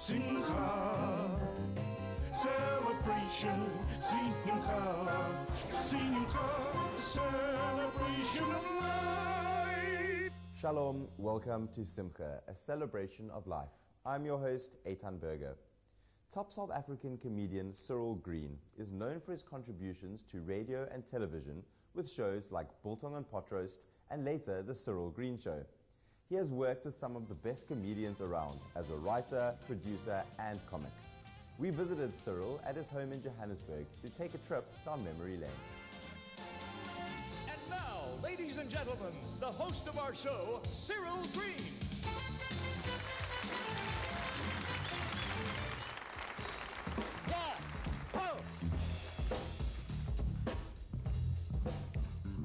Simcha, celebration, Simcha, Simcha, celebration of life. Shalom, welcome to Simcha, a celebration of life. I'm your host, Eitan Berger. Top South African comedian Cyril Green is known for his contributions to radio and television with shows like Biltong and Potroast and later The Cyril Green Show. He has worked with some of the best comedians around as a writer, producer and comic. We visited Cyril at his home in Johannesburg to take a trip down memory lane. And now, ladies and gentlemen, the host of our show, Cyril Green.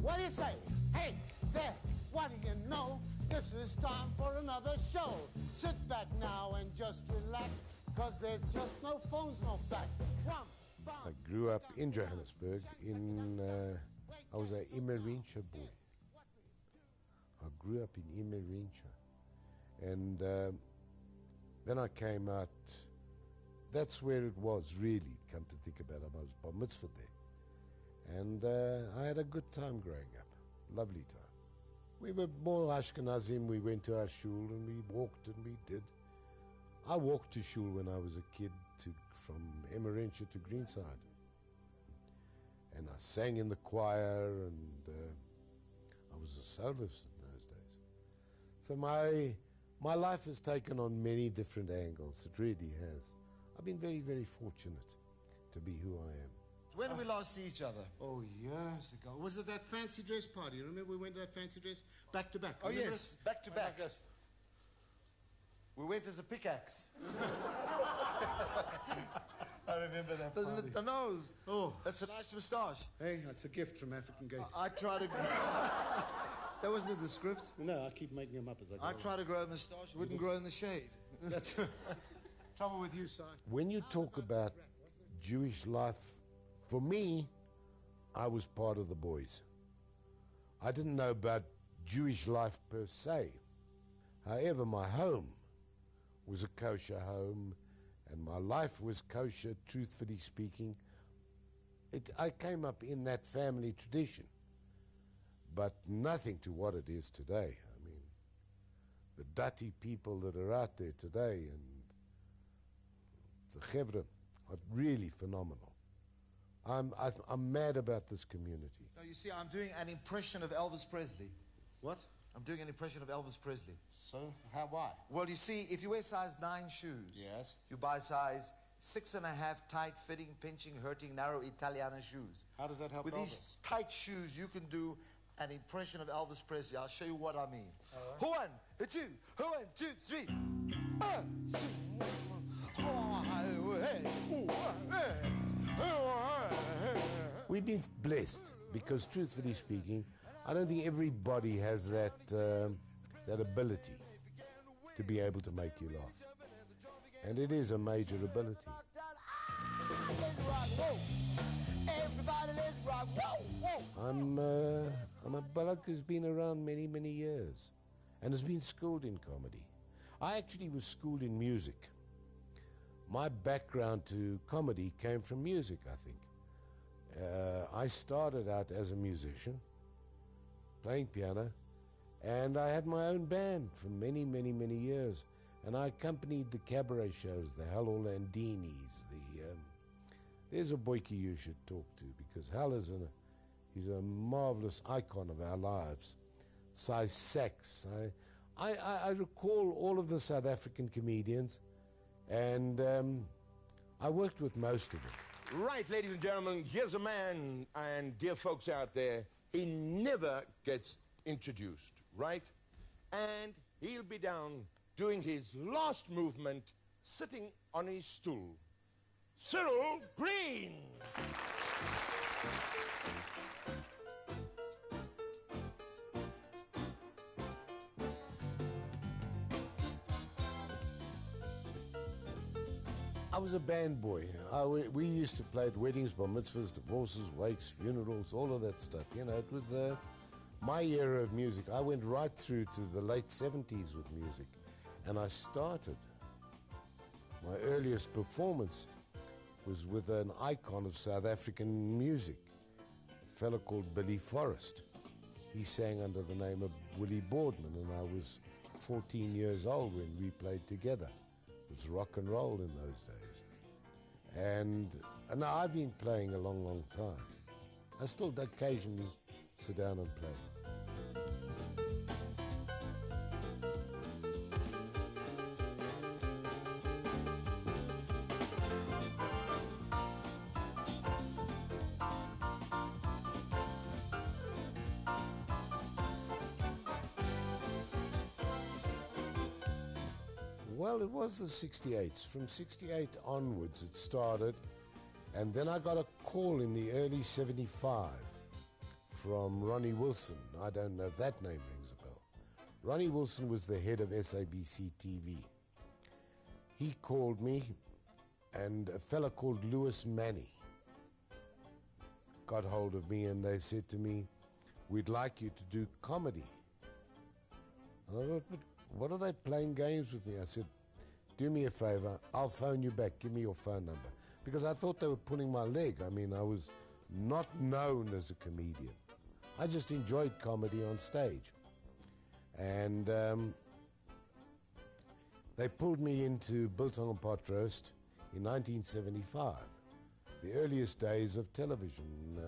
What do you say? Hey, there, what do you know? This is time for another show. Sit back now and just relax, cause there's just no phones, no fax. I grew up in Johannesburg I was a Imerincha boy. I grew up in Imerincha. And then I came out, that's where it was really, come to think about it. I was bar mitzvah there. And I had a good time growing up, lovely time. We were more Ashkenazim, we went to our shul and we walked and we did. I walked to shul when I was a kid from Emmerentia to Greenside. And I sang in the choir and I was a soloist in those days. So my life has taken on many different angles, it really has. I've been very, very fortunate to be who I am. When did we last see each other? Oh, years ago. Was it that fancy dress party? You remember we went to that fancy dress? Back to back. Oh, remember yes, this? back to back. We went as a pickaxe. I remember that party. The nose. Oh. That's a nice moustache. Hey, that's a gift from African Gate. I try to... That wasn't in the script. No, I keep making them up as I go. I try to grow a moustache. It wouldn't grow in the shade. That's trouble with you, Si. When you talk about Jewish life, for me, I was part of the boys. I didn't know about Jewish life per se. However, my home was a kosher home, and my life was kosher, truthfully speaking. I came up in that family tradition, but nothing to what it is today. I mean, the dirty people that are out there today and the chevra are really phenomenal. I'm mad about this community. No, you see, I'm doing an impression of Elvis Presley. What? I'm doing an impression of Elvis Presley. So, why? Well, you see, if you wear size 9 shoes, Yes. you buy size 6.5 tight, fitting, pinching, hurting, narrow Italiana shoes. How does that help With Elvis? these tight shoes, you can do an impression of Elvis Presley. I'll show you what I mean. All One, right. two, 1, 2, 3. We've been blessed because, truthfully speaking, I don't think everybody has that ability to be able to make you laugh. And it is a major ability. I'm a balak who's been around many, many years and has been schooled in comedy. I actually was schooled in music. My background to comedy came from music, I think. I started out as a musician, playing piano, and I had my own band for many, many, many years. And I accompanied the cabaret shows, the Hal Orlandinis. There's a boykie you should talk to, because Hal is he's a marvelous icon of our lives. Cy Sachs. I recall all of the South African comedians, and I worked with most of them. Right, ladies and gentlemen, here's a man, and dear folks out there, he never gets introduced, right? And he'll be down doing his last movement, sitting on his stool. Cyril Green! I was a band boy. We used to play at weddings, bar mitzvahs, divorces, wakes, funerals, all of that stuff. You know, it was my era of music. I went right through to the late 70s with music. And I started My earliest performance was with an icon of South African music, a fellow called Billy Forrest. He sang under the name of Willie Boardman, and I was 14 years old when we played together. It was rock and roll in those days. And now I've been playing a long, long time. I still occasionally sit down and play. Well, it was the 68s. From 68 onwards it started, and then I got a call in the early 75 from Ronnie Wilson. I don't know if that name rings a bell. Ronnie Wilson was the head of SABC TV. He called me, and a fella called Louis Manny got hold of me, and they said to me, "We'd like you to do comedy." And I thought, "But what are they playing games with me?" I said, "Do me a favor, I'll phone you back, give me your phone number." Because I thought they were pulling my leg. I mean, I was not known as a comedian. I just enjoyed comedy on stage. And they pulled me into Biltong and Pot Roast in 1975, the earliest days of television,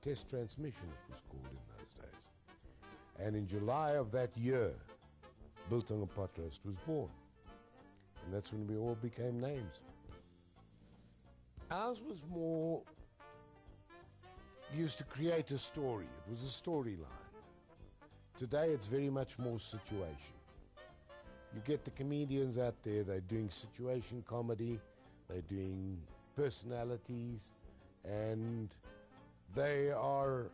test transmission it was called in those days. And in July of that year, Biltong and Pot Roast was born. And that's when we all became names. Ours was more used to create a story. It was a storyline. Today it's very much more situation. You get the comedians out there, they're doing situation comedy, they're doing personalities, and they are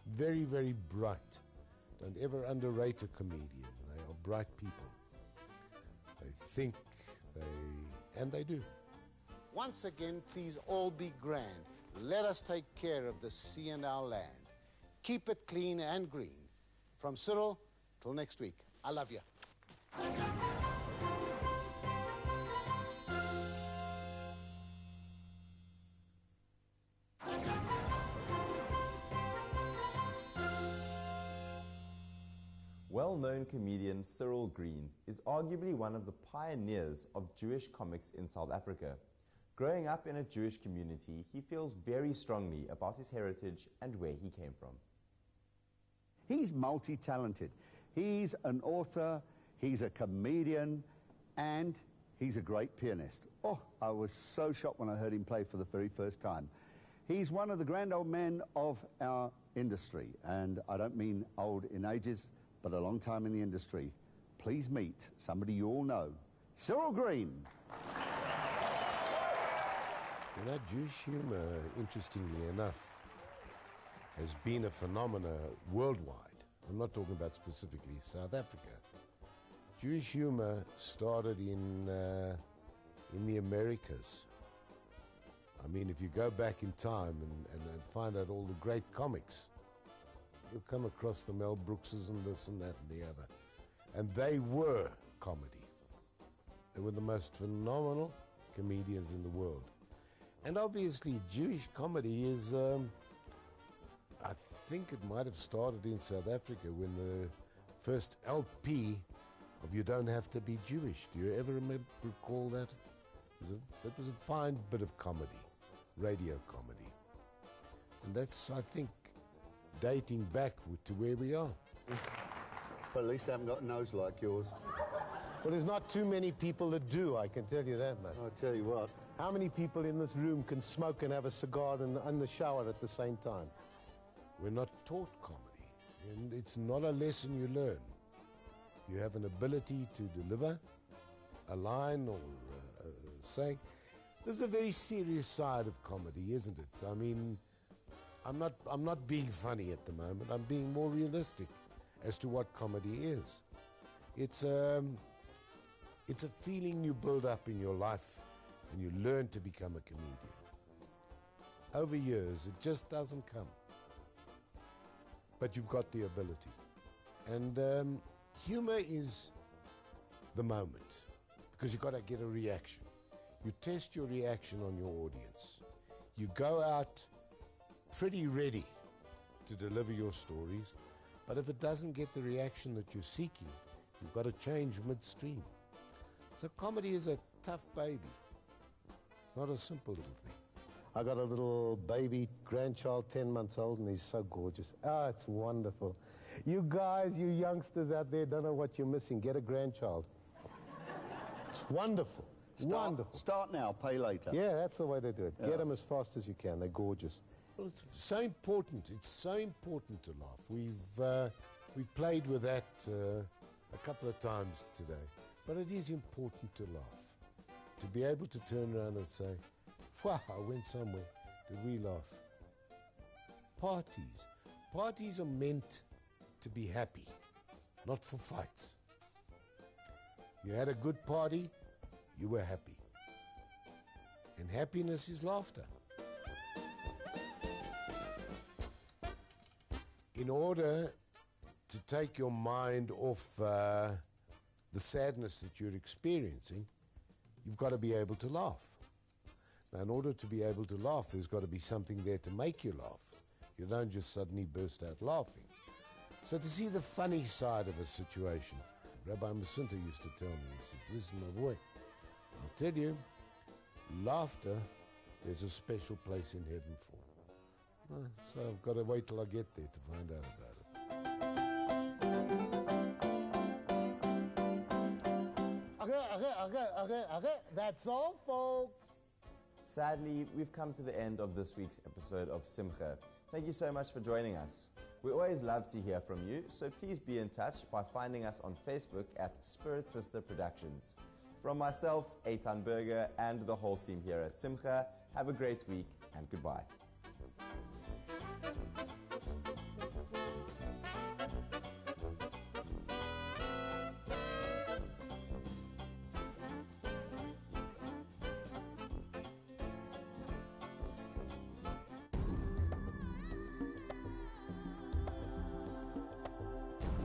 very, very bright. Don't ever underrate a comedian. They are bright people. They think, and they do. Once again, please all be grand. Let us take care of the sea and our land. Keep it clean and green. From Cyril, till next week. I love you. Well-known comedian Cyril Green is arguably one of the pioneers of Jewish comics in South Africa. Growing up in a Jewish community, he feels very strongly about his heritage and where he came from. He's multi-talented. He's an author, he's a comedian, and he's a great pianist. Oh, I was so shocked when I heard him play for the very first time. He's one of the grand old men of our industry, and I don't mean old in ages, but a long time in the industry. Please meet somebody you all know, Cyril Green. You know, Jewish humor, interestingly enough, has been a phenomena worldwide. I'm not talking about specifically South Africa. Jewish humor started in the Americas. I mean, if you go back in time and find out all the great comics, you'll come across the Mel Brookses and this and that and the other. And they were comedy. They were the most phenomenal comedians in the world. And obviously, Jewish comedy is, I think it might have started in South Africa when the first LP of You Don't Have to Be Jewish. Do you ever recall that? It was a fine bit of comedy, radio comedy. And that's, I think, dating back to where we are. But at least I haven't got a nose like yours. Well, there's not too many people that do, I can tell you that, man. I'll tell you what. How many people in this room can smoke and have a cigar in the shower at the same time? We're not taught comedy, and it's not a lesson you learn. You have an ability to deliver a line or a saying. There's a very serious side of comedy, isn't it? I mean, I'm not being funny at the moment. I'm being more realistic as to what comedy is. It's a feeling you build up in your life and you learn to become a comedian. Over years, it just doesn't come. But you've got the ability. And humor is the moment, because you've got to get a reaction. You test your reaction on your audience. You go out pretty ready to deliver your stories, but if it doesn't get the reaction that you're seeking, you've got to change midstream. So comedy is a tough baby. It's not a simple little thing. I got a little baby grandchild, 10 months old, and he's so gorgeous. Ah, it's wonderful. You guys, you youngsters out there don't know what you're missing. Get a grandchild. It's wonderful. Wonderful. Start now, pay later. Yeah, that's the way to do it. Yeah. Get them as fast as you can. They're gorgeous. Well, it's so important. It's so important to laugh. We've played with that a couple of times today, but it is important to laugh. To be able to turn around and say, "Wow, I went somewhere. Did we laugh?" Parties are meant to be happy, not for fights. You had a good party, you were happy. And happiness is laughter. In order to take your mind off the sadness that you're experiencing, you've got to be able to laugh. Now, in order to be able to laugh, there's got to be something there to make you laugh. You don't just suddenly burst out laughing. So to see the funny side of a situation, Rabbi Masinta used to tell me, he said, "Listen, my boy, I'll tell you, laughter, there's a special place in heaven for." So I've got to wait till I get there to find out about it. Okay. That's all, folks. Sadly, we've come to the end of this week's episode of Simcha. Thank you so much for joining us. We always love to hear from you, so please be in touch by finding us on Facebook at Spirit Sister Productions. From myself, Eitan Berger, and the whole team here at Simcha, have a great week and goodbye.